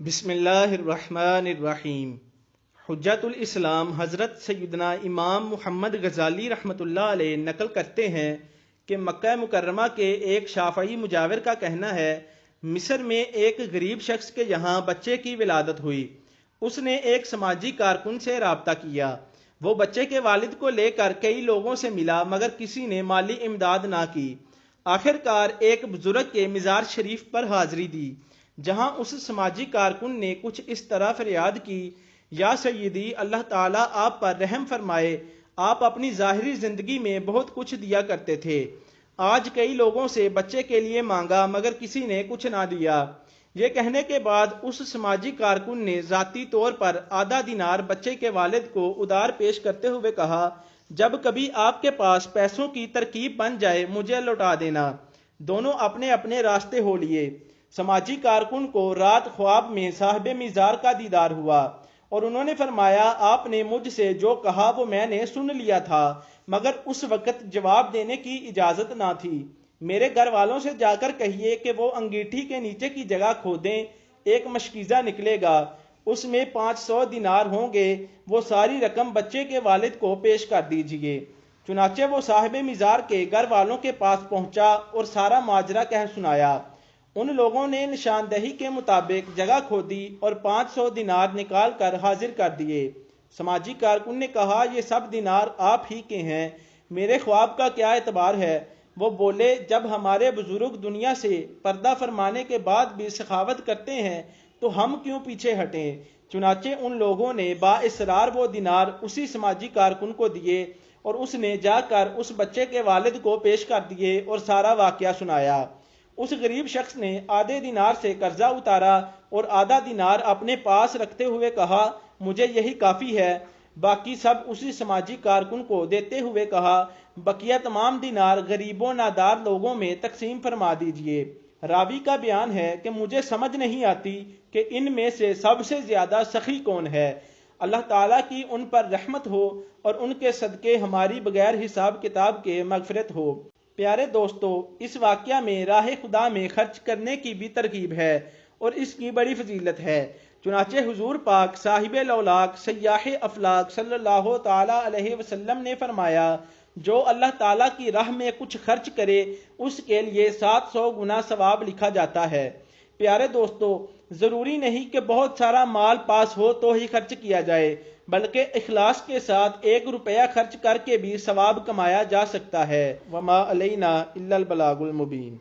بسم اللہ الرحمن الرحیم۔ حجت الاسلام حضرت سیدنا امام محمد غزالی رحمۃ اللہ علیہ نقل کرتے ہیں کہ مکہ مکرمہ کے ایک شافعی مجاور کا کہنا ہے، مصر میں ایک غریب شخص کے یہاں بچے کی ولادت ہوئی۔ اس نے ایک سماجی کارکن سے رابطہ کیا۔ وہ بچے کے والد کو لے کر کئی لوگوں سے ملا مگر کسی نے مالی امداد نہ کی۔ آخر کار ایک بزرگ کے مزار شریف پر حاضری دی، جہاں اس سماجی کارکن نے کچھ اس طرح فریاد کی، یا سیدی، اللہ تعالیٰ آپ پر رحم فرمائے، آپ اپنی ظاہری زندگی میں بہت کچھ دیا کرتے تھے، آج کئی لوگوں سے بچے کے لیے مانگا مگر کسی نے کچھ نہ دیا۔ یہ کہنے کے بعد اس سماجی کارکن نے ذاتی طور پر آدھا دینار بچے کے والد کو ادار پیش کرتے ہوئے کہا، جب کبھی آپ کے پاس پیسوں کی ترکیب بن جائے مجھے لوٹا دینا۔ دونوں اپنے اپنے راستے ہو لیے۔ سماجی کارکن کو رات خواب میں صاحب مزار کا دیدار ہوا اور انہوں نے فرمایا، آپ نے مجھ سے جو کہا وہ میں نے سن لیا تھا مگر اس وقت جواب دینے کی اجازت نہ تھی۔ میرے گھر والوں سے جا کر کہیے کہ وہ انگیٹھی کے نیچے کی جگہ کھودیں، ایک مشکیزہ نکلے گا، اس میں 500 دینار ہوں گے، وہ ساری رقم بچے کے والد کو پیش کر دیجئے۔ چنانچہ وہ صاحب مزار کے گھر والوں کے پاس پہنچا اور سارا ماجرا کہہ سنایا۔ ان لوگوں نے نشاندہی کے مطابق جگہ کھودی اور 500 دینار نکال کر حاضر کر دیے۔ سماجی کارکن نے کہا، یہ سب دینار آپ ہی کے ہیں، میرے خواب کا کیا اعتبار ہے؟ وہ بولے، جب ہمارے بزرگ دنیا سے پردہ فرمانے کے بعد بھی سخاوت کرتے ہیں تو ہم کیوں پیچھے ہٹیں؟ چنانچہ ان لوگوں نے با اصرار وہ دینار اسی سماجی کارکن کو دیے اور اس نے جا کر اس بچے کے والد کو پیش کر دیے اور سارا واقعہ سنایا۔ اس غریب شخص نے آدھے دینار سے قرضہ اتارا اور آدھا دینار اپنے پاس رکھتے ہوئے کہا، مجھے یہی کافی ہے۔ باقی سب اسی سماجی کارکن کو دیتے ہوئے کہا، بقیہ تمام دینار غریبوں نادار لوگوں میں تقسیم فرما دیجئے۔ راوی کا بیان ہے کہ مجھے سمجھ نہیں آتی کہ ان میں سے سب سے زیادہ سخی کون ہے۔ اللہ تعالیٰ کی ان پر رحمت ہو اور ان کے صدقے ہماری بغیر حساب کتاب کے مغفرت ہو۔ پیارے دوستو، اس واقعہ میں راہ خدا میں خرچ کرنے کی بھی ترغیب ہے اور اس کی بڑی فضیلت ہے۔ چنانچہ حضور پاک صاحب لولاک سیاح افلاک صلی اللہ تعالی علیہ وسلم نے فرمایا، جو اللہ تعالیٰ کی راہ میں کچھ خرچ کرے اس کے لیے 700 گنا ثواب لکھا جاتا ہے۔ پیارے دوستو، ضروری نہیں کہ بہت سارا مال پاس ہو تو ہی خرچ کیا جائے، بلکہ اخلاص کے ساتھ 1 روپیہ خرچ کر کے بھی ثواب کمایا جا سکتا ہے۔ وما علینا الا البلاغ المبین۔